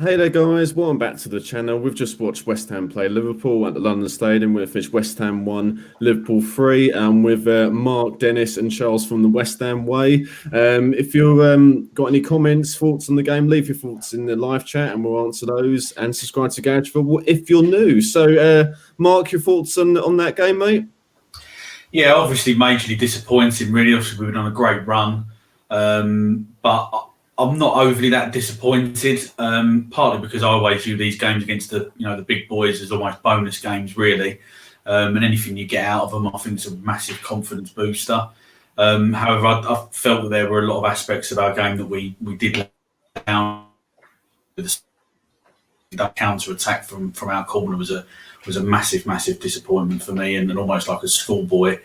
Hey there guys, welcome back to the channel. We've just watched West Ham play Liverpool at the London Stadium. We've finished West Ham 1, Liverpool 3, and with Mark, Dennis and Charles from the West Ham way. If you've got any comments, thoughts on the game, leave your thoughts in the live chat and we'll answer those, and subscribe to Garage Football if you're new. So Mark, your thoughts on that game, mate? Yeah, obviously majorly disappointing really. Obviously we've been on a great run, but I'm not overly that disappointed, partly because I always view these games against the big boys as almost bonus games, really. And anything you get out of them, I think it's a massive confidence booster. However, I felt that there were a lot of aspects of our game that we did let down. That counter attack from our corner was a massive disappointment for me, and almost like a schoolboy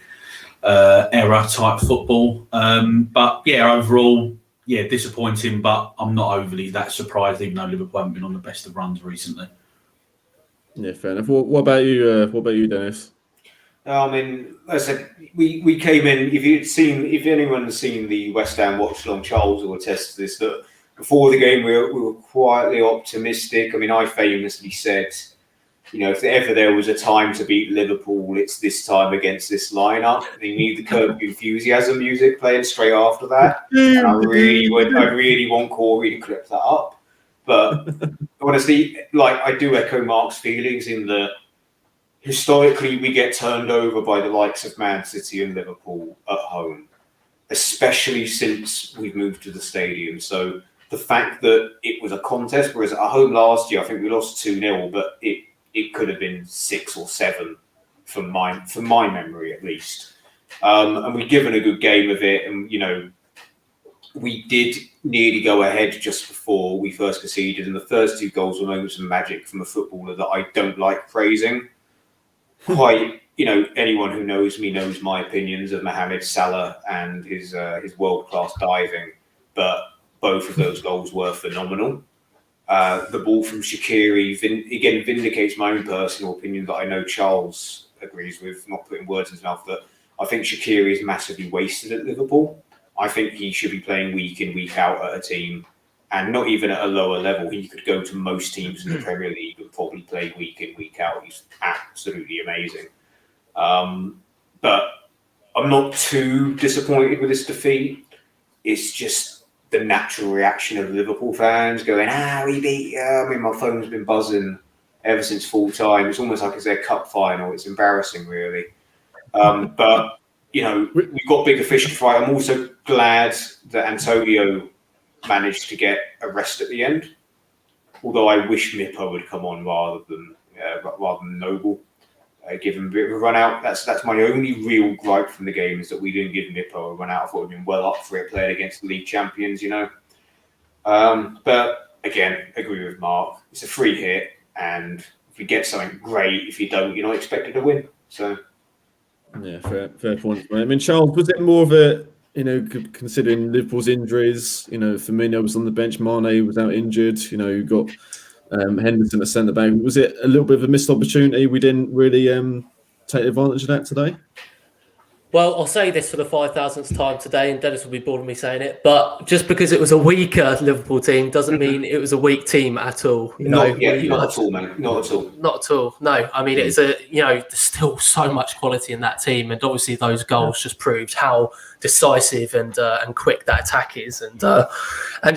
error type football. But yeah, overall. Yeah, disappointing, but I'm not overly that surprised, even though Liverpool haven't been on the best of runs recently. Yeah, fair enough. What about you, Dennis? I mean, as I said, we came in. If anyone's seen the West Ham watch along, Charles will attest to this. That before the game, we were quietly optimistic. I mean, I famously said, if ever there was a time to beat Liverpool, it's this time against this lineup. They need the Curb Enthusiasm music playing straight after that. And I really want Corey to clip that up. But honestly, I do echo Mark's feelings in that historically we get turned over by the likes of Man City and Liverpool at home, especially since we've moved to the stadium. So the fact that it was a contest, whereas at home last year, I think we lost 2-0, but it could have been 6 or 7 from my memory at least. And we'd given a good game of it. And, we did nearly go ahead just before we first conceded. And the first 2 goals were moments of magic from a footballer that I don't like praising. Anyone who knows me knows my opinions of Mohamed Salah and his world-class diving. But both of those goals were phenomenal. The ball from Shaqiri again vindicates my own personal opinion that I know Charles agrees with, not putting words in his mouth, that I think Shaqiri is massively wasted at Liverpool. I think he should be playing week in, week out at a team, and not even at a lower level. He could go to most teams in the Premier League and probably play week in, week out. He's absolutely amazing. But I'm not too disappointed with this defeat. It's just the natural reaction of Liverpool fans going, we beat you. I mean, my phone's been buzzing ever since full time. It's almost like it's their cup final. It's embarrassing, really. But, we've got bigger fish to fry. I'm also glad that Antonio managed to get a rest at the end. Although I wish Mippo would come on rather than Noble. Give him a bit of a run out. That's my only real gripe from the game, is that we didn't give Mippo a run out. I thought we'd been well up for it playing against the league champions, But again, agree with Mark. It's a free hit, and if you get something, great. If you don't, you're not expected to win. So yeah, fair point. I mean, Charles, was it more of a considering Liverpool's injuries? Firmino was on the bench, Mane was out injured. You got Henderson at centre back. Was it a little bit of a missed opportunity? We didn't really take advantage of that today? Well, I'll say this for the 5,000th time today, and Dennis will be bored of me saying it, but just because it was a weaker Liverpool team doesn't mean it was a weak team at all. Not at all, man. Not at all. Not at all. No, I mean, it's there's still so much quality in that team, and obviously those goals just proved how decisive and quick that attack is, and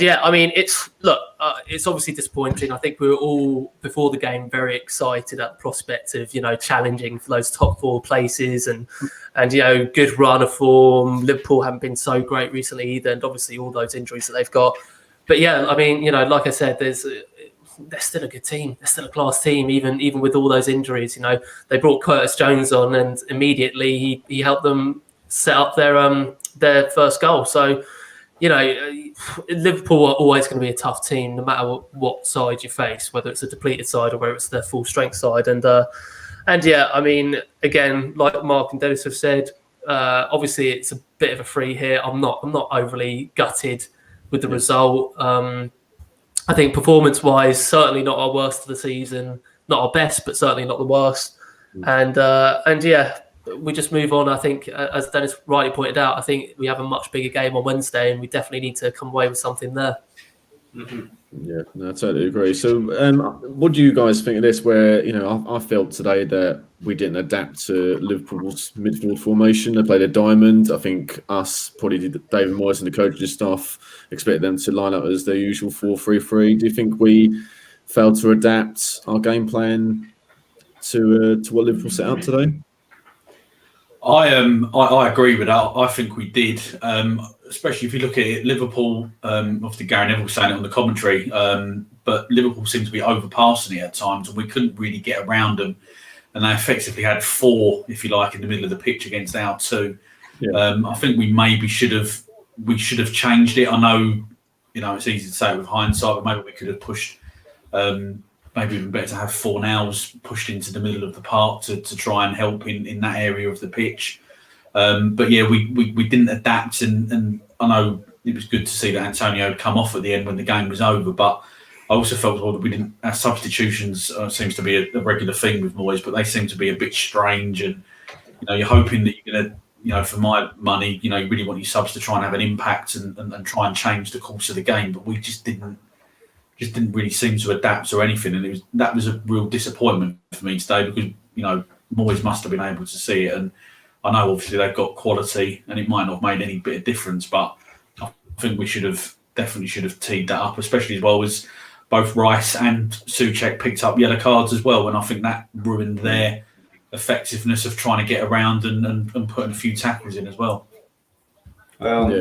yeah, I mean, it's obviously disappointing. I think we were all before the game very excited at the prospect of challenging for those top 4 places, and good run of form. Liverpool haven't been so great recently either, and obviously all those injuries that they've got. But yeah, I mean, like I said, they're still a good team. They're still a class team, even with all those injuries. They brought Curtis Jones on, and immediately he helped them set up their first goal. So, Liverpool are always going to be a tough team, no matter what side you face, whether it's a depleted side or whether it's their full strength side. And yeah, I mean, again, like Mark and Dennis have said, obviously it's a bit of a free hit. I'm not overly gutted with the result. I think performance-wise, certainly not our worst of the season, not our best, but certainly not the worst. And yeah, we just move on. I think, as Dennis rightly pointed out, I think we have a much bigger game on Wednesday, and we definitely need to come away with something there. Mm-hmm. Yeah, no, I totally agree. So, what do you guys think of this? Where I felt today that we didn't adapt to Liverpool's midfield formation. They played a diamond. I think probably David Moyes and the coaching staff expect them to line up as their usual 4-3-3. Do you think we failed to adapt our game plan to what Liverpool set out today? I agree with that. I think we did, especially if you look at it. Liverpool, obviously Gary Neville was saying it on the commentary, but Liverpool seemed to be overpassing it at times, and we couldn't really get around them. And they effectively had 4, if you like, in the middle of the pitch against our 2. Yeah. I think we maybe should have changed it. I know, it's easy to say it with hindsight, but maybe we could have pushed. Maybe even better to have 4 nails pushed into the middle of the park to try and help in that area of the pitch. But yeah, we didn't adapt, and I know it was good to see that Antonio had come off at the end when the game was over. But I also felt that we didn't. Our substitutions seems to be a regular theme with Moyes, but they seem to be a bit strange. And you're hoping that you're going to, for my money, you really want your subs to try and have an impact and try and change the course of the game. But we just didn't really seem to adapt or anything, and that was a real disappointment for me today, because Moyes must have been able to see it, and I know obviously they've got quality, and it might not have made any bit of difference, but I think we definitely should have teed that up, especially as well as both Rice and Souček picked up yellow cards as well, and I think that ruined their effectiveness of trying to get around and putting a few tackles in as well. Well,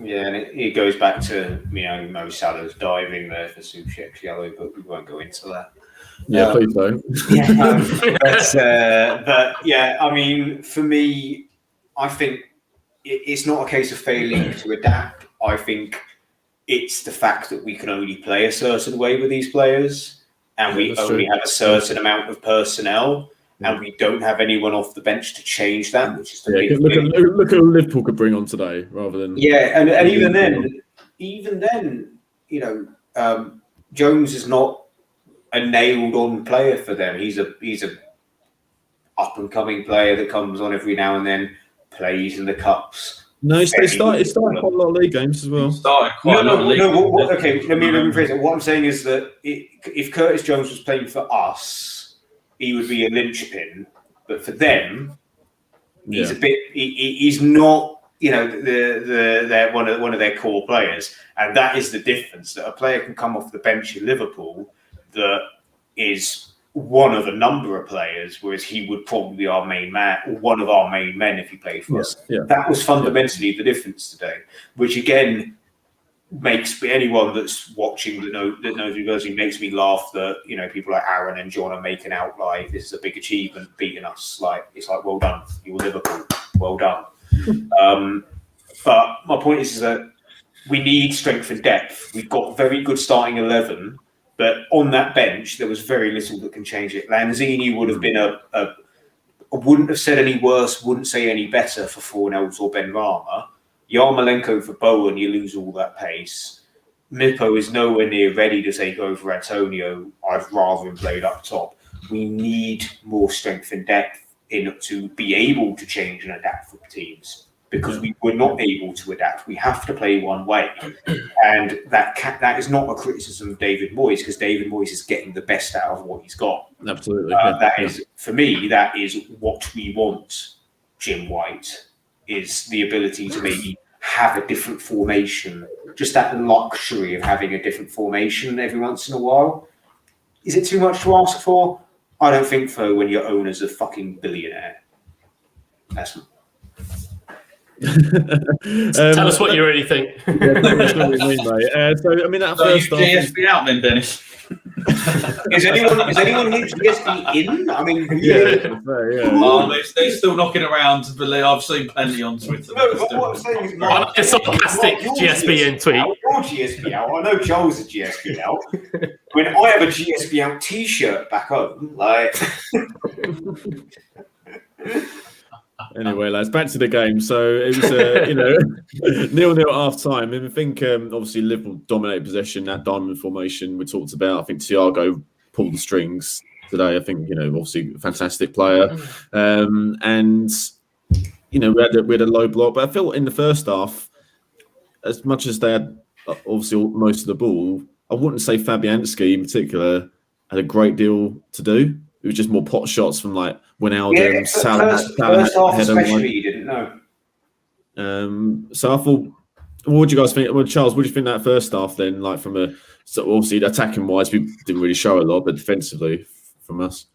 yeah, and it goes back to Mo Salah's diving there for Souček's yellow, but we won't go into that. Yeah, please don't. But yeah, I mean, for me, I think it's not a case of failing to adapt. I think it's the fact that we can only play a certain way with these players, and we only have a certain amount of personnel. And we don't have anyone off the bench to change that, which is the big thing. Look at who Liverpool could bring on today, rather than and even then, Jones is not a nailed-on player for them. He's a up-and-coming player that comes on every now and then, plays in the cups. No, he started quite a lot of league games as well. Okay, let me rephrase it. What I'm saying is that if Curtis Jones was playing for us, he would be a linchpin, but for them, he's a bit. He's not, they're one of their core players, and that is the difference. That a player can come off the bench in Liverpool that is one of a number of players, whereas he would probably be our main man, or one of our main men if he played for us. Yeah. That was fundamentally the difference today, which again makes anyone that's watching that knows University makes me laugh that people like Aaron and John are making out like this is a big achievement, beating us. Like it's like, well done, you were Liverpool, well done. But my point is that we need strength and depth. We've got very good starting 11, but on that bench there was very little that can change it. Lanzini would have been wouldn't have said any worse, wouldn't say any better for Fornells or Benrahma. Yarmolenko for Bowen, you lose all that pace. Mippo is nowhere near ready to take over Antonio. I'd rather him played up top. We need more strength and depth to be able to change and adapt for teams, because we were not able to adapt. We have to play one way, and that is not a criticism of David Moyes, because David Moyes is getting the best out of what he's got. Absolutely, is for me. That is what we want. Jim White is the ability to maybe have a different formation, just that luxury of having a different formation every once in a while. Is it too much to ask for? I don't think so when your owner's a fucking billionaire. That's Tell us what you really think. That's what we mean, mate. So, I mean, that first half... GSP out then, Dennis. Is anyone here GSP in? I mean, they're still knocking around. I've seen plenty on Twitter. No, but what I'm saying is, I like a sarcastic GSP in tweet. You're GSP out. I know Joel's a GSP out. When I have a GSP out T-shirt back home, like. Anyway, lads, back to the game. So it was, 0-0 at half time. And I think, obviously, Liverpool dominated possession, that diamond formation we talked about. I think Thiago pulled the strings today. I think, obviously, a fantastic player. And, we had a low block. But I felt in the first half, as much as they had, obviously, most of the ball, I wouldn't say Fabianski in particular had a great deal to do. It was just more pot shots from like Wijnaldum, Salah. First half especially, you didn't know. So I thought, what do you guys think? Well, Charles, what do you think that first half then? Like from a so obviously attacking wise, we didn't really show a lot, but defensively from us.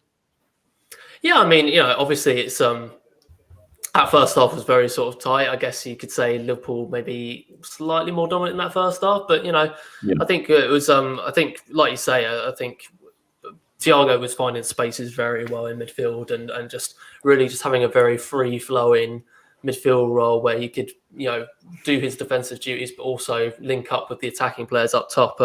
Yeah, I mean, obviously it's that first half was very sort of tight. I guess you could say Liverpool maybe slightly more dominant in that first half, but I think it was. I think, like you say, I think Thiago was finding spaces very well in midfield and just really just having a very free flowing midfield role where he could do his defensive duties, but also link up with the attacking players up top.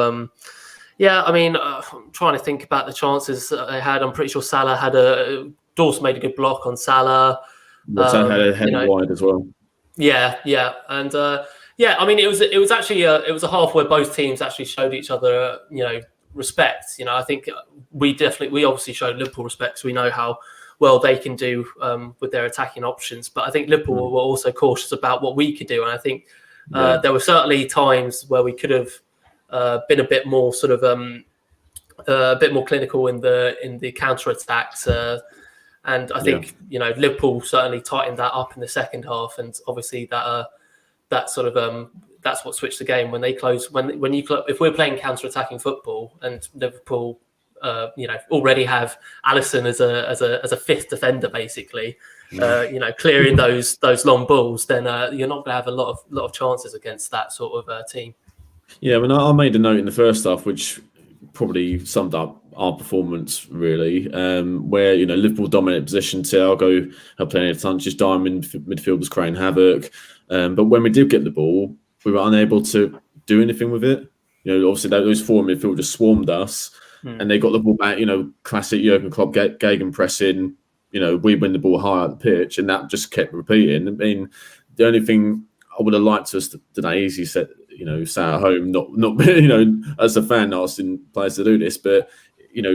Yeah, I mean, I'm trying to think about the chances they had. I'm pretty sure Salah Dawes made a good block on Salah. Salah had a head wide as well. Yeah, and I mean, it was actually it was a half where both teams actually showed each other, respect. I think we obviously showed Liverpool respect. So we know how well they can do with their attacking options. But I think Liverpool were also cautious about what we could do. And I think there were certainly times where we could have been a bit more sort of a bit more clinical in the counter attacks. And I think Liverpool certainly tightened that up in the second half. And obviously that sort of that's what switched the game when they close. If we're playing counter attacking football and Liverpool already have Alisson as a fifth defender, basically, clearing those long balls, then you're not going to have a lot of chances against that sort of team. Yeah, I mean, I made a note in the first half, which probably summed up our performance really, where Liverpool dominated position. Thiago had plenty of touches, Diamond midfield was creating havoc, but when we did get the ball, we were unable to do anything with it. Obviously those four midfield just swarmed us. And they got the ball back, classic Jurgen Klopp gegen pressing. We win the ball high up the pitch, and that just kept repeating. I mean, the only thing I would have liked us today is you said, sat at home, not as a fan asking players to do this, but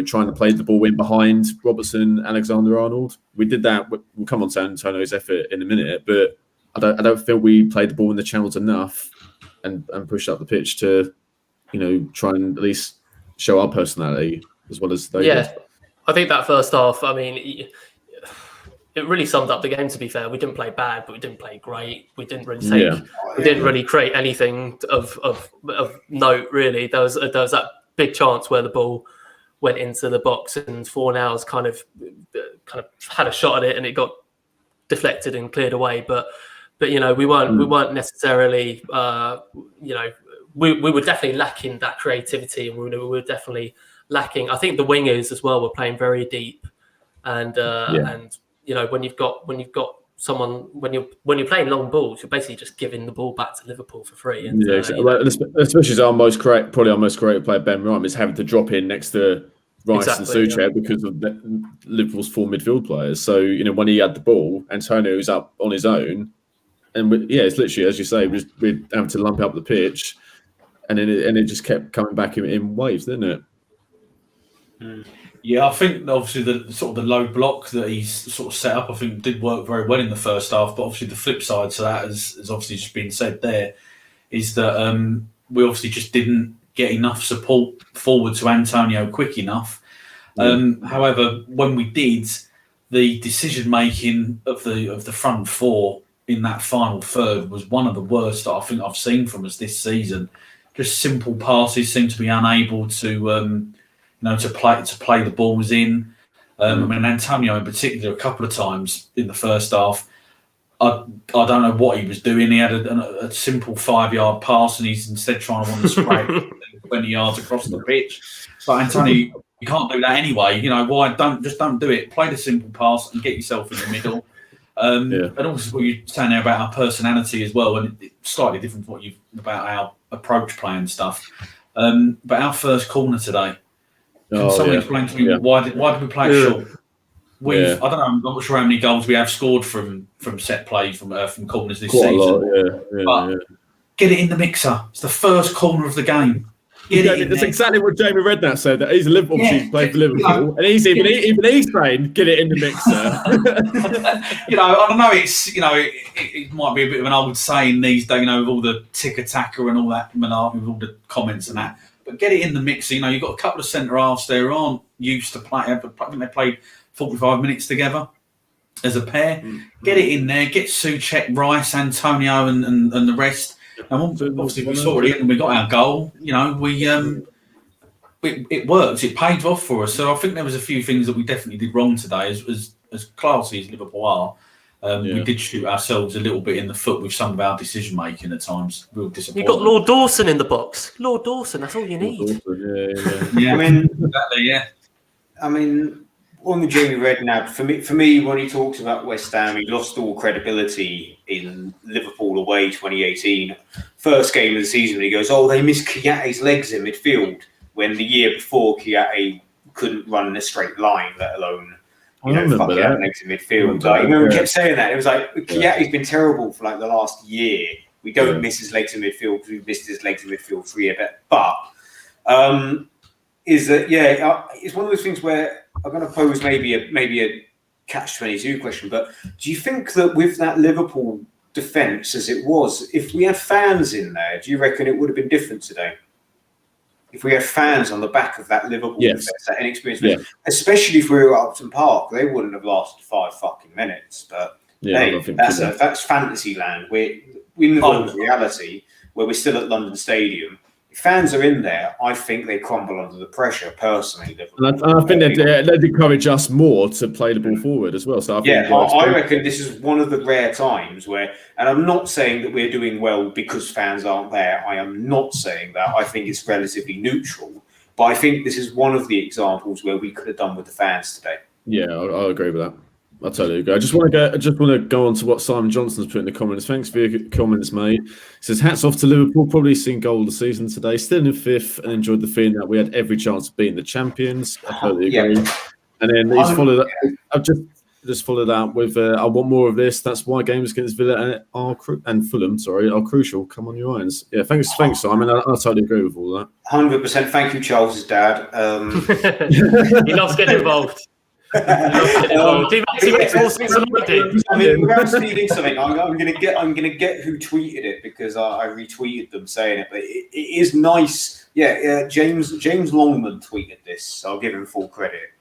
trying to play the ball in behind Robertson, Alexander-Arnold. We did that. We'll come on to Antonio's effort in a minute, but I don't feel we played the ball in the channels enough and pushed up the pitch to, try and at least show our personality as well as they did. I think that first half, I mean, it really summed up the game, to be fair. We didn't play bad, but we didn't play great. We didn't really we didn't really create anything of note, really. There was that big chance where the ball went into the box and Fornals kind of had a shot at it and it got deflected and cleared away. But we weren't necessarily we were definitely lacking that creativity, and we were definitely lacking. I think the wingers as well were playing very deep, and when you've got someone when you're playing long balls, you're basically just giving the ball back to Liverpool for free. And, especially as our most creative player Ben Ryan is having to drop in next to Rice and Souček because of Liverpool's four midfield players. So when he had the ball, Antonio's up on his own, and it's literally as you say, we're having to lump up the pitch. And it just kept coming back in waves, didn't it? Yeah, I think obviously the low block that he's sort of set up, I think did work very well in the first half. But obviously the flip side to that, as obviously just been said there, is that we obviously just didn't get enough support forward to Antonio quick enough. However, when we did, the decision making of the front four in that final third was one of the worst that I think I've seen from us this season. Just simple passes, seem to be unable to play the balls in. I mean, Antonio in particular, a couple of times in the first half, I don't know what he was doing. He had a simple 5-yard pass, and he's instead trying to want to spray 20 yards across the pitch. But Antonio, you can't do that anyway. Why don't do it? Play the simple pass and get yourself in the middle. And also what you're saying there about our personality as well, and it's slightly different to about our approach play and stuff. But our first corner today, can someone explain to me why did we play it short? I don't know. I'm not sure how many goals we have scored from set play from corners this season. But get it in the mixer. It's the first corner of the game. That's exactly what Jamie Redknapp said. That he's a Liverpool chief, played for Liverpool, and he's saying, "Get it in the mixer." I don't know. It might be a bit of an old saying these days, with all the tick attacker and all that malarkey, with all the comments and that. But but get it in the mix. You know, you've got a couple of centre halves there who aren't used to playing. I think they played 45 minutes together as a pair. Get it in there. Get Souček, Rice, Antonio, and the rest. And obviously, we saw it and we got our goal. You know, it worked. It paid off for us. So I think there was a few things that we definitely did wrong today. As classy as Liverpool are, we did shoot ourselves a little bit in the foot with some of our decision making at times. Real disappointing. You got Lord Dawson in the box. Lord Dawson, that's all you need. Yeah, I mean, exactly. Yeah. I mean, on the Jamie Redknapp, for me, when he talks about West Ham, he lost all credibility in Liverpool away 2018. First game of the season, when he goes, "Oh, they missed Kiate's legs in midfield," when the year before Kiate couldn't run in a straight line, let alone fuck out legs in midfield. Like, we kept saying that. It was like Kiate's been terrible for like the last year. We don't miss his legs in midfield because we've missed his legs in midfield for a year. But is that it's one of those things where I'm going to pose maybe a catch-22 question. But do you think that with that Liverpool defence as it was, if we had fans in there, do you reckon it would have been different today? If we had fans on the back of that Liverpool defence, that inexperienced, especially if we were at Upton Park, they wouldn't have lasted 5 fucking minutes. But that's fantasy land. We're in the reality where we're still at London Stadium. If fans are in there, I think they crumble under the pressure. Personally, and I think they'd encourage us more to play the ball forward as well. So I reckon this is one of the rare times where, and I'm not saying that we're doing well because fans aren't there. I am not saying that. I think it's relatively neutral, but I think this is one of the examples where we could have done with the fans today. Yeah, I agree with that. I totally agree. I just want to go on to what Simon Johnson's put in the comments. Thanks for your comments, mate. He says, hats off to Liverpool. Probably seen goal of the season today. Still in 5th and enjoyed the feeling that we had every chance of beating the champions. I totally agree. And then he's followed that. I've just followed that with, I want more of this. That's why games against Villa and Fulham, are crucial. Come on, your irons. Yeah, thanks, Simon. I totally agree with all that. 100%. Thank you, Charles's dad. He loves getting involved. He makes more sense than I do. I mean, without stealing something, I'm gonna get who tweeted it because I retweeted them saying it. But it is nice. James Longman tweeted this, so I'll give him full credit.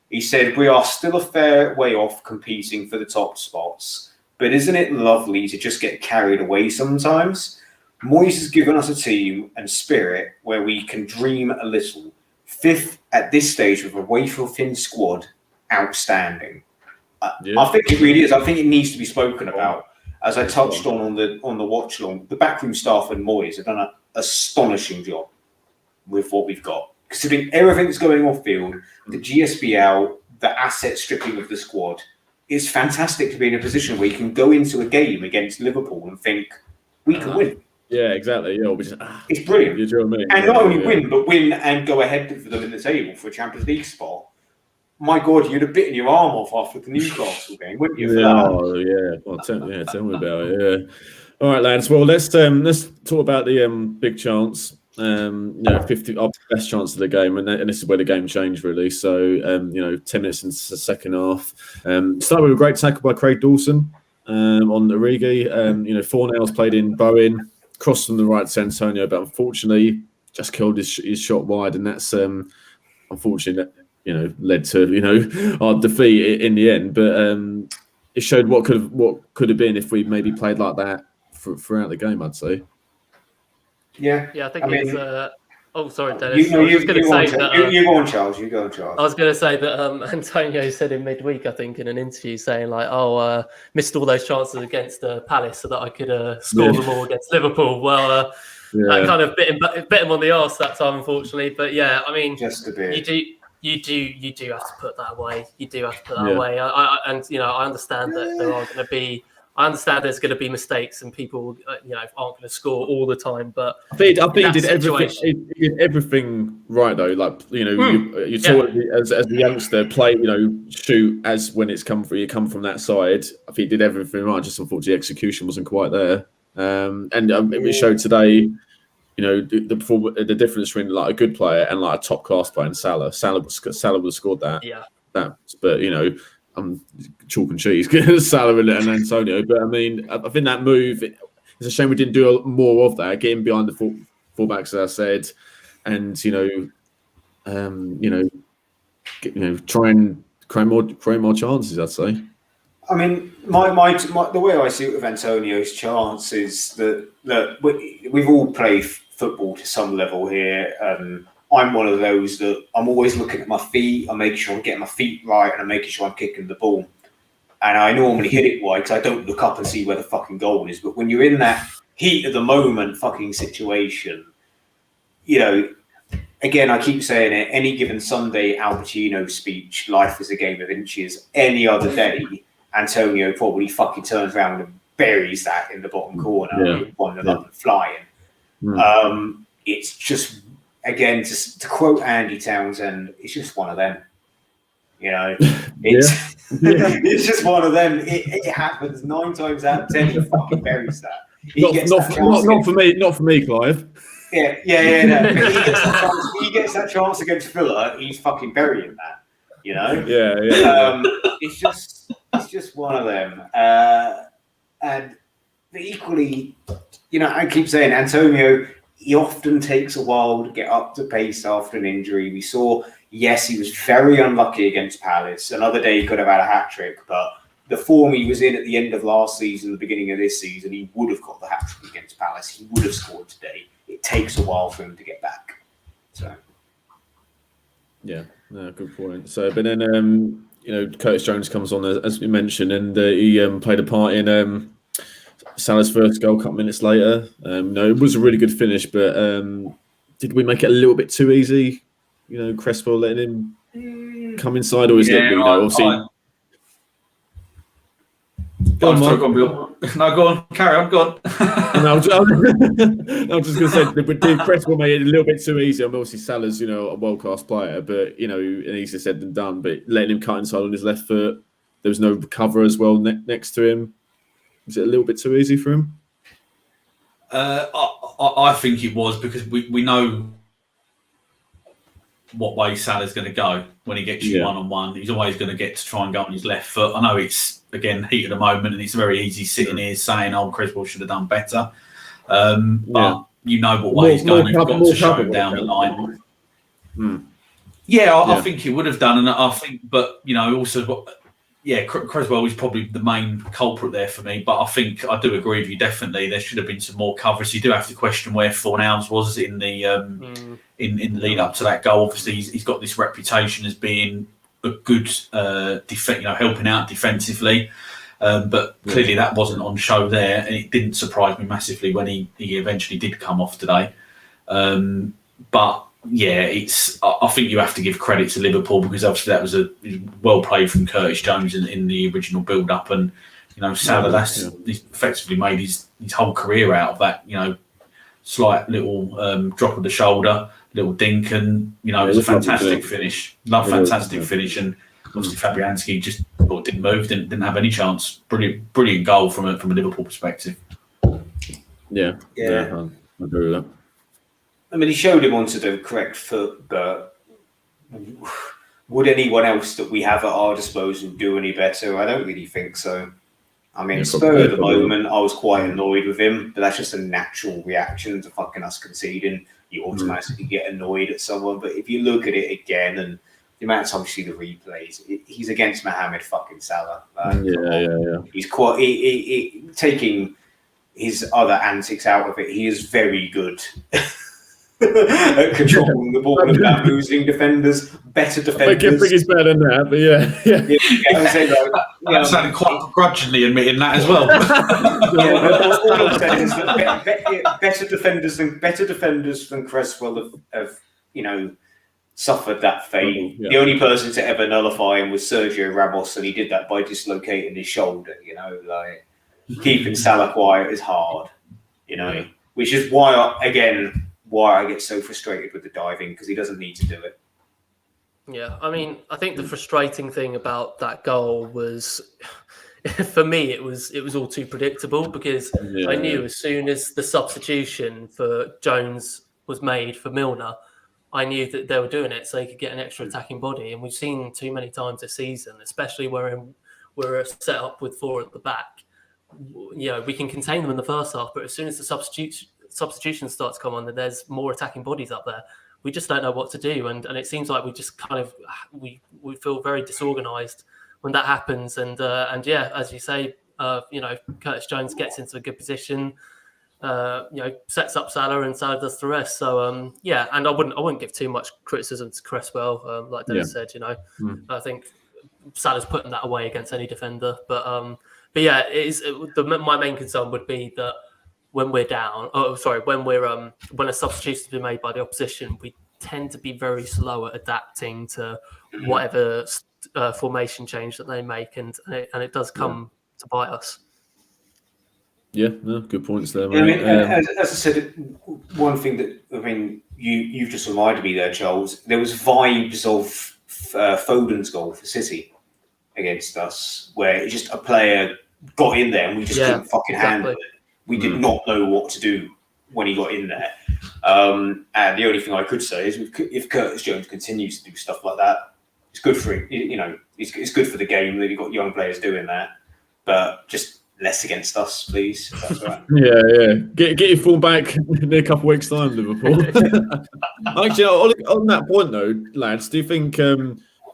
He said, "We are still a fair way off competing for the top spots, but isn't it lovely to just get carried away sometimes? Moyes has given us a team and spirit where we can dream a little. 5th at this stage with a wafer-thin squad." Outstanding. I think it really is. I think it needs to be spoken about. As I touched on the watch along, the backroom staff and Moyes have done an astonishing job with what we've got. Considering everything that's going off field, the GSBL, the asset stripping of the squad, it's fantastic to be in a position where you can go into a game against Liverpool and think we can win. Yeah, exactly. Yeah, it's brilliant. You know what I mean? And not only win, but win and go ahead for them in the table for a Champions League spot. My God, you'd have bitten your arm off after the Newcastle game, wouldn't you? Oh, yeah. Well, tell me about it. Yeah. All right, lads. Well, let's talk about the big chance. 50 our best chance of the game, and this is where the game changed really. So 10 minutes into the second half, started with a great tackle by Craig Dawson on Origi. 4 nails played in Bowen, crossed from the right to Antonio, but unfortunately just killed his shot wide, and that's unfortunately led to our defeat in the end. But it showed what could have been if we maybe played like that throughout the game, I'd say. Yeah, I think it's. Oh, sorry, Dennis. You go on, Charles. You go on, Charles. I was going to say that Antonio said in midweek, I think, in an interview, saying like, missed all those chances against Palace so that I could score them all against Liverpool. Well, that kind of bit him on the arse that time, unfortunately. But yeah, I mean, just a bit. You do have to put that away. You do have to put that away. I understand that there are going to be. I understand there's going to be mistakes and people, aren't going to score all the time. But I think he did everything. He did everything right though. Like you taught as a youngster, play, shoot as when it's come through. You come from that side. I think he did everything right. Just unfortunately, execution wasn't quite there. It showed today. The difference between like a good player and like a top class player in Salah. Salah would have scored that. Yeah. But I'm chalk and cheese, Salah and Antonio. But I mean, I think that move. It's a shame we didn't do more of that. Getting behind the fullbacks, as I said, and try and create more chances, I'd say. I mean, the way I see it with Antonio's chance is that we've all played football to some level here. I'm one of those that I'm always looking at my feet. I'm making sure I'm getting my feet right, and I'm making sure I'm kicking the ball. And I normally hit it wide because I don't look up and see where the fucking goal is. But when you're in that heat of the moment fucking situation, again, I keep saying it, any given Sunday Albertino speech, life is a game of inches, any other day, Antonio probably fucking turns around and buries that in the bottom corner, one of them flying. It's just, again, to quote Andy Townsend, it's just one of them. It's just one of them. It happens 9 times out of 10. He fucking buries that. Not for me, Clive. Yeah. No. He gets that chance against Villa. He's fucking burying that. It's just one of them. And equally, I keep saying Antonio. He often takes a while to get up to pace after an injury. We saw. Yes, he was very unlucky against Palace. Another day he could have had a hat-trick, but the form he was in at the end of last season, the beginning of this season, he would have got the hat-trick against Palace. He would have scored today. It takes a while for him to get back. So, yeah, no, good point. So, but then, Curtis Jones comes on, as we mentioned, and he played a part in Salah's first goal a couple minutes later. It was a really good finish, but did we make it a little bit too easy? Cresswell letting him come inside, or is it? Obviously. Go on, carry on, go on. I was just going to say, but Cresswell made it a little bit too easy. Obviously, Salah's, a world-class player, but, and easier said than done. But letting him cut inside on his left foot, there was no cover as well next to him. Was it a little bit too easy for him? I think it was, because we know what way Salah's going to go when he gets you one-on-one. He's always going to get to try and go on his left foot. I know it's, again, heat of the moment, and it's very easy sitting here saying, Cresswell should have done better. But you know what way he's going. You've got to show him down the line. I think he would have done. And I think, but, also, Cresswell is probably the main culprit there for me. But I think I do agree with you, definitely. There should have been some more coverage. You do have to question where Fornals was in the in the lead up to that goal. Obviously, he's got this reputation as being a good helping out defensively. But clearly that wasn't on show there, and it didn't surprise me massively when he eventually did come off today. But I think you have to give credit to Liverpool, because obviously that was a well played from Curtis Jones in the original build up, and Salah he's effectively made his whole career out of that. Slight little drop of the shoulder, little dink, and it was a fantastic finish. Fantastic finish, and obviously Fabianski just didn't move, didn't have any chance. Brilliant goal from a Liverpool perspective. Yeah, I agree with that. I mean, he showed him onto the correct foot, but would anyone else that we have at our disposal do any better? I don't really think so. I mean, spur of the moment, I was quite annoyed with him, but that's just a natural reaction to fucking us conceding. You automatically get annoyed at someone, but if you look at it again and the amount of times you see the replays, he's against Mohamed fucking Salah. He's quite taking his other antics out of it. He is very good at controlling the ball and bamboozling defenders. Better defenders. I think he's better than that, but That sounded quite begrudgingly admitting that as well. All I'm saying is that better defenders than Cresswell have suffered that fate. The only person to ever nullify him was Sergio Ramos, and he did that by dislocating his shoulder. Keeping Salah quiet is hard. Which is why I get so frustrated with the diving, because he doesn't need to do it. Yeah, I mean, I think the frustrating thing about that goal was, for me, it was all too predictable, because I knew as soon as the substitution for Jones was made for Milner, I knew that they were doing it so he could get an extra attacking body. And we've seen too many times this season, especially where we're set up with 4 at the back. We can contain them in the first half, but as soon as the substitution starts to come on, then there's more attacking bodies up there. we just don't know what to do, and it seems like we just kind of we feel very disorganised when that happens, and yeah, as you say, Curtis Jones gets into a good position, sets up Salah, and Salah does the rest. So yeah, and I wouldn't give too much criticism to Cresswell, like Dennis said. I think Salah's putting that away against any defender, but yeah, my main concern would be that when we're down, when a substitution has been made by the opposition, we tend to be very slow at adapting to whatever formation change that they make, and it does come to bite us. Yeah, no, good points there, Yeah, mate. as I said, one thing that you've just reminded me there, Charles. There was vibes of Foden's goal for City against us, where just a player got in there and we just couldn't fucking handle it. We did not know what to do when he got in there. And the only thing I could say is if Curtis Jones continues to do stuff like that, it's good for him. It's good for the game that you've got young players doing that, but just less against us, please. If that's right. Yeah. Get your form back in a couple of weeks' time, Liverpool. Actually, on that point though, lads, do you think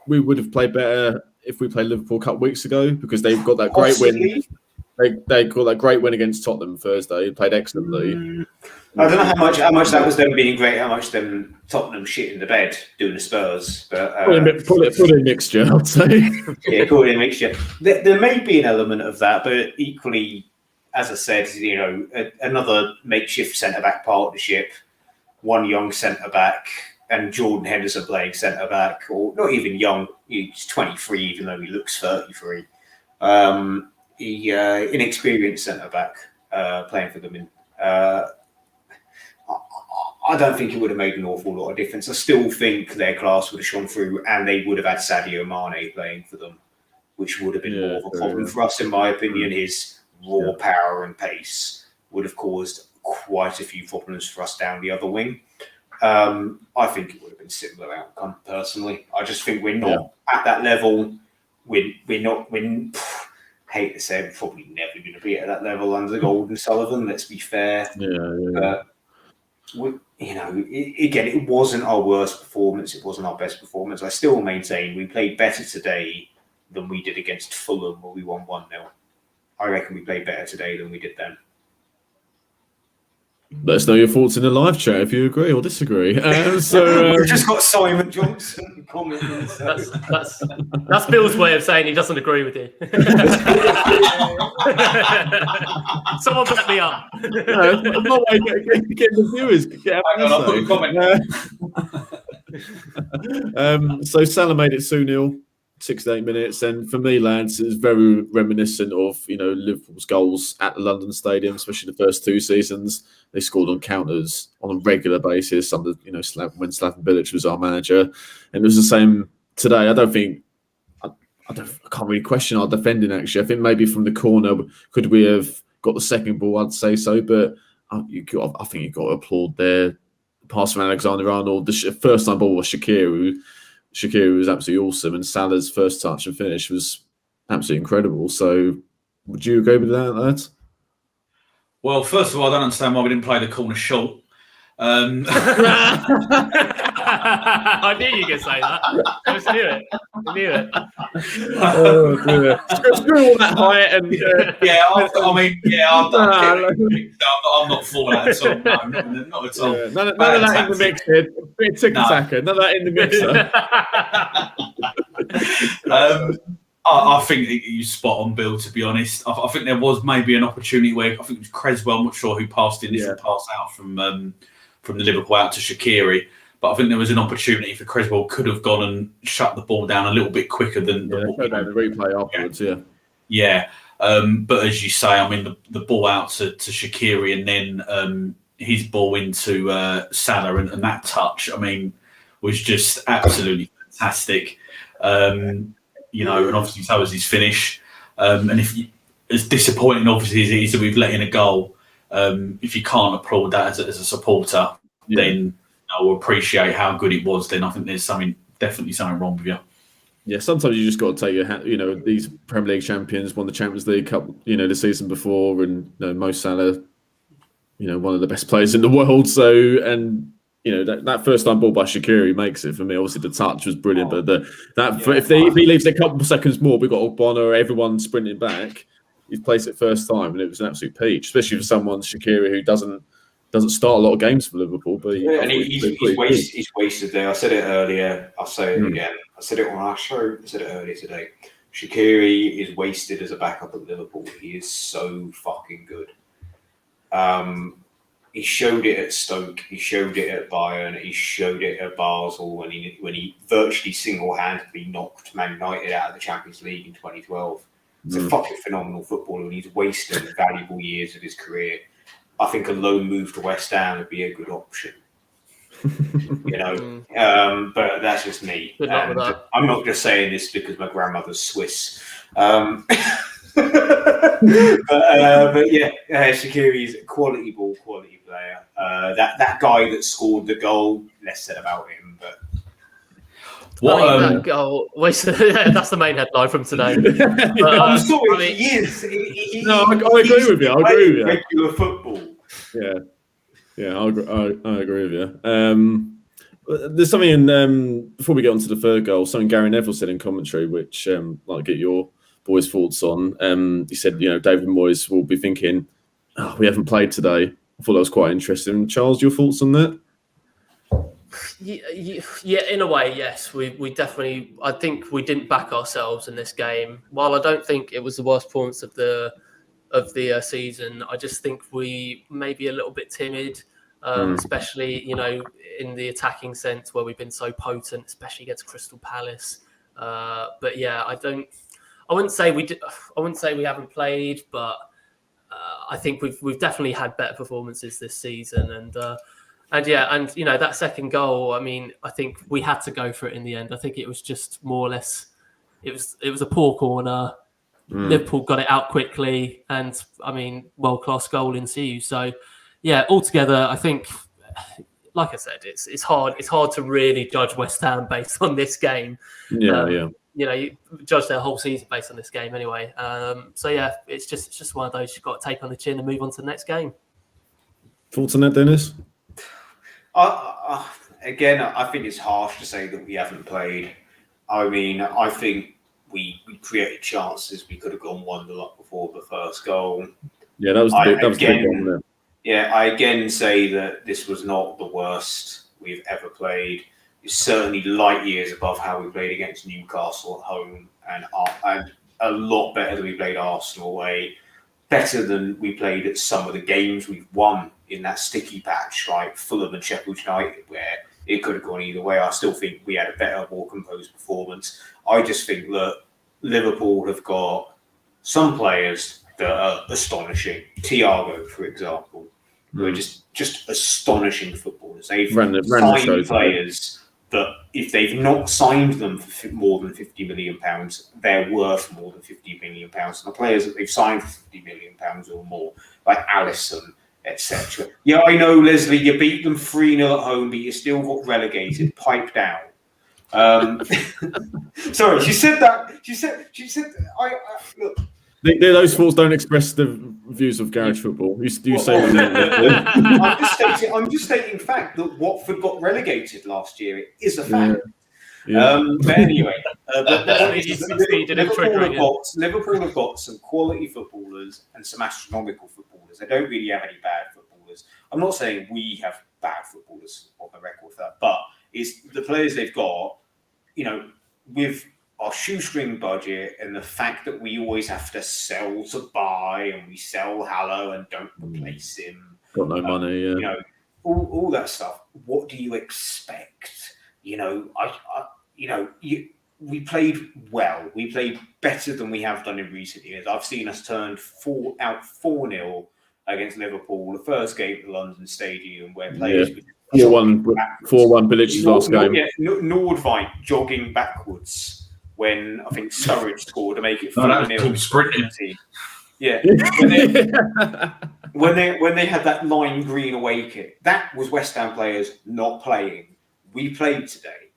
we would have played better if we played Liverpool a couple of weeks ago, because they've got that great win? They got that great win against Tottenham Thursday. Played excellently. I don't know how much that was them being great, how much them Tottenham shit in the bed doing the Spurs. But put in mixture, I'd say. Yeah, call it a mixture. There may be an element of that, but equally, as I said, another makeshift centre back partnership, one young centre back, and Jordan Henderson playing centre back, or not even young. He's 23, even though he looks 33. Inexperienced centre back playing for them. I don't think it would have made an awful lot of difference. I still think their class would have shone through, and they would have had Sadio Mane playing for them, which would have been more of a problem for us, in my opinion. His raw power and pace would have caused quite a few problems for us down the other wing. I think it would have been a similar outcome, personally. I just think we're not at that level. We're hate to say, we're probably never going to be at that level under Golden Sullivan, let's be fair. Again, it wasn't our worst performance. It wasn't our best performance. I still maintain we played better today than we did against Fulham, where we won 1-0. I reckon we played better today than we did then. Let us know your thoughts in the live chat if you agree or disagree. We've just got Simon Johnson commenting. That's Bill's way of saying he doesn't agree with you. Someone back me up. My way get the viewers. I'll put a comment. So Salah made it 2-0. 6 to 8 minutes, and for me, lads, it's very reminiscent of Liverpool's goals at the London Stadium, especially the first 2 seasons. They scored on counters on a regular basis under when Slaven Bilic was our manager, and it was the same today. I can't really question our defending. Actually, I think maybe from the corner, could we have got the second ball? I'd say so, but I think you've got to applaud their pass from Alexander-Arnold. The first time ball was Shaqiri was absolutely awesome, and Salah's first touch and finish was absolutely incredible. So, would you agree with that, lads? Well, first of all, I don't understand why we didn't play the corner short. I knew you were going to say that. I just knew it. Oh, dear. Screw all that height and I'm not for that at all. No, not at all. None of that in the mix, Ed. Bit of tick-tacker. None of that in the mixer. I think you spot on, Bill, to be honest. I think there was maybe an opportunity where I think it was Cresswell, I'm not sure who passed the initial pass out from the Liverpool out to Shaqiri. But I think there was an opportunity for Cresswell could have gone and shut the ball down a little bit quicker than the replay afterwards, Yeah. But as you say, I mean, the ball out to Shaqiri and then his ball into Salah and that touch, I mean, was just absolutely fantastic. And obviously so was his finish. And as disappointing, obviously, as it is that we've let in a goal, if you can't applaud that as a supporter, then I will appreciate how good it was. Then I think there's definitely something wrong with you. Yeah, sometimes you just got to take your hat. These Premier League champions won the Champions League Cup, the season before, and Mo Salah, one of the best players in the world. So, and that first time ball by Shaqiri makes it for me. Obviously, the touch was brilliant, but if he leaves a couple of seconds more, we've got Ogbonna, everyone sprinting back. He's placed it first time, and it was an absolute peach, especially for someone Shaqiri who doesn't start a lot of games for Liverpool. But he's wasted there. I said it earlier. I'll say it again. I said it on our show. I said it earlier today. Shaqiri is wasted as a backup at Liverpool. He is so fucking good. He showed it at Stoke. He showed it at Bayern. He showed it at Basel when he virtually single-handedly knocked Man United out of the Champions League in 2012. He's a fucking phenomenal footballer, and he's wasted valuable years of his career. I think a loan move to West Ham would be a good option. But that's just me. Good luck with that. I'm not just saying this because my grandmother's Swiss. But yeah, Shaqiri is a quality player. That guy that scored the goal, less said about him, but. That goal, that's the main headline from today. I'm sorry, he is. I agree with you. I agree with you. Regular football. Yeah, I agree with you. There's something before we get on to the third goal. Something Gary Neville said in commentary, which I'd get your boys' thoughts on. He said, David Moyes will be thinking, we haven't played today. I thought that was quite interesting. Charles, your thoughts on that? Yeah, in a way, yes. We definitely. I think we didn't back ourselves in this game. While I don't think it was the worst performance of the season, I just think we may be a little bit timid, especially in the attacking sense where we've been so potent, especially against Crystal Palace. But yeah, I wouldn't say we did. I wouldn't say we haven't played, but I think we've definitely had better performances this season, and that second goal. I mean, I think we had to go for it in the end. I think it was just more or less. It was a poor corner. Liverpool got it out quickly, and I mean, world-class goal ensues. So, yeah, altogether, I think, like I said, it's hard to really judge West Ham based on this game. Yeah. You judge their whole season based on this game anyway. So yeah, it's just one of those you've got to take on the chin and move on to the next game. Thoughts on that, Dennis? Again, I think it's harsh to say that we haven't played. I mean, I think we created chances. We could have gone 1-0 before the first goal. Yeah, that was the big one there. Yeah, I again say that this was not the worst we've ever played. It's certainly light years above how we played against Newcastle at home, and a lot better than we played Arsenal away. Better than we played at some of the games we've won in that sticky patch, like Fulham and Sheffield United, where it could have gone either way. I still think we had a better, more composed performance. I just think that Liverpool have got some players that are astonishing. Thiago, for example, who are just astonishing footballers. They've signed players that if they've not signed them for more than £50 million, they're worth more than £50 million. And the players that they've signed for £50 million or more, like Alisson, etc. Yeah, I know, Leslie, you beat them 3-0 at home, but you still got relegated. Pipe down. Sorry, she said that. She said. I look. Those thoughts don't express the views of garage football. You say that. I'm just stating fact that Watford got relegated last year. It is a fact. Yeah. But anyway, Liverpool have got some quality footballers and some astronomical footballers. They don't really have any bad footballers. I'm not saying we have bad footballers on the record for that, but it's the players they've got. With our shoestring budget and the fact that we always have to sell to buy, and we sell Hallow and don't replace him. Got no money. Yeah. All that stuff. What do you expect? We played well. We played better than we have done in recent years. I've seen us turn 4-0 against Liverpool, the first game at the London Stadium, where players 4-1 Bilic's last game. Nordveit jogging backwards when I think Sturridge scored to make it 4-0. Sprinting. Yeah. When they had that lime green away kit, that was West Ham players not playing. We played today.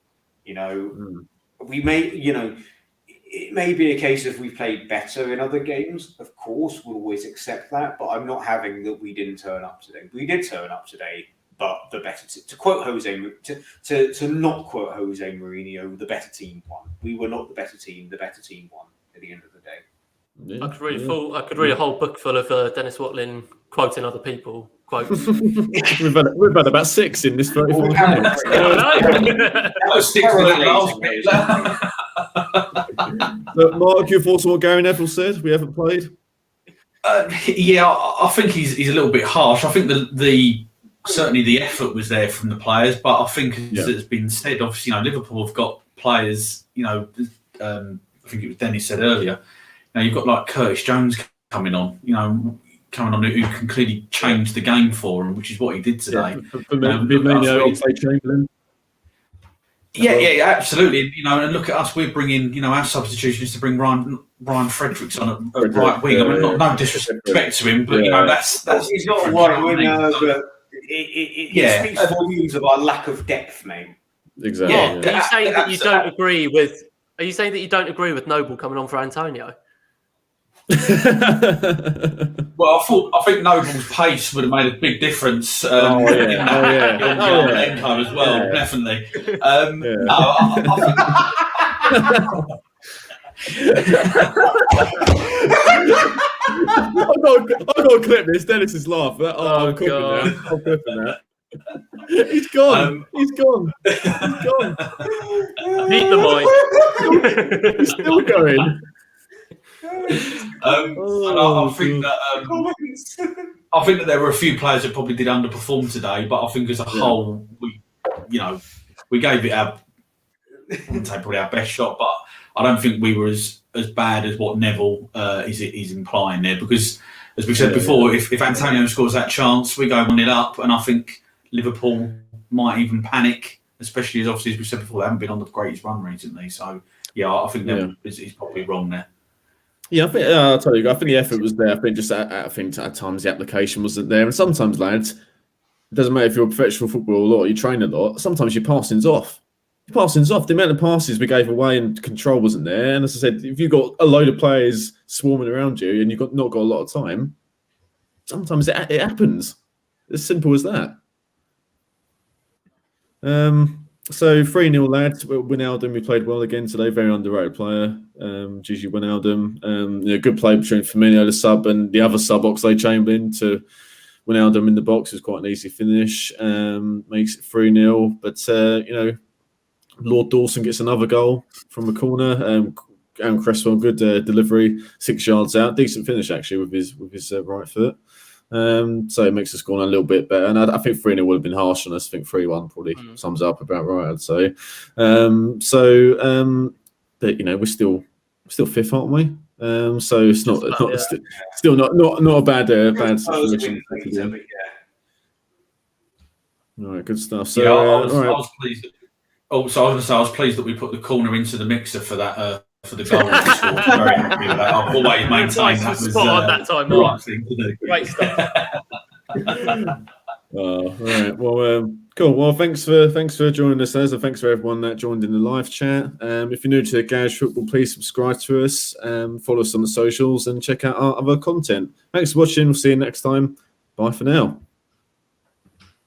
We may, it may be a case of we played better in other games. Of course, we'll always accept that, but I'm not having that we didn't turn up today. We did turn up today. but the better to quote to not quote Jose Mourinho, the better team won. We were not the better team. The better team won at the end of the day. Yeah, I could read a whole book full of Dennis Watlin quoting other people. Quotes. we've had about 6 in this 35 minutes. That was 6 But Mark, your thoughts on what Gary Neville said? We haven't played. Yeah, I think he's a little bit harsh. I think certainly the effort was there from the players, but I think as it's been said, obviously, Liverpool have got players. I think it was Dennis said earlier. You've got like Curtis Jones coming on. Who can clearly change the game for him, which is what he did today. Chamberlain. Yeah, absolutely. And look at us. We're bringing, our substitution is to bring Ryan Fredericks on at right wing. I mean, no disrespect to him, but that's he's not a right winger, but it speaks volumes of our lack of depth, mate. Exactly. Are you saying that you don't agree with? Are you saying that you don't agree with Noble coming on for Antonio? Well, I think Noble's pace would have made a big difference. As well, definitely. I got to clip this. Dennis's laugh. I'm clipping that. He's gone. He's gone. Meet the boy. He's still going. I think that there were a few players that probably did underperform today, but I think as a whole, we gave it I wouldn't say probably our best shot, but I don't think we were as bad as what Neville is implying there. Because as we said before, if Antonio scores that chance, we go 1-0 up, and I think Liverpool might even panic, especially as we said before, they haven't been on the greatest run recently. So I think Neville is probably wrong there. Yeah, I think I'll tell you. I think the effort was there. I think at times the application wasn't there, and sometimes, lads, it doesn't matter if you're a professional footballer or you train a lot. Sometimes your passing's off. The amount of passes we gave away and control wasn't there. And as I said, if you've got a load of players swarming around you and you've not got a lot of time, sometimes it happens. As simple as that. So 3-0 lads. Wijnaldum, we played well again today. Very underrated player. Gigi Wijnaldum. Good play between Firmino, the sub, and the other sub, Oxlade-Chamberlain, to Wijnaldum in the box. It was quite an easy finish. Makes it 3-0. But Lord Dawson gets another goal from a corner. Aaron Cresswell, good delivery, 6 yards out. Decent finish actually with his right foot. So it makes the score a little bit better. And I think 3-0 would have been harsh on us. I think 3-1 probably sums up about right, I'd say. But we're still fifth, aren't we? So it's still not a bad situation. All right, good stuff. So I was pleased. I was going to say I was pleased that we put the corner into the mixer for that. For the goal, we scored. Very happy with that. I've always maintained that was spot on that time. The right thing to do. Great stuff. All right. Well, cool. Well, thanks for joining us, and thanks for everyone that joined in the live chat. If you're new to Garage Football, please subscribe to us, follow us on the socials, and check out our other content. Thanks for watching. We'll see you next time. Bye for now.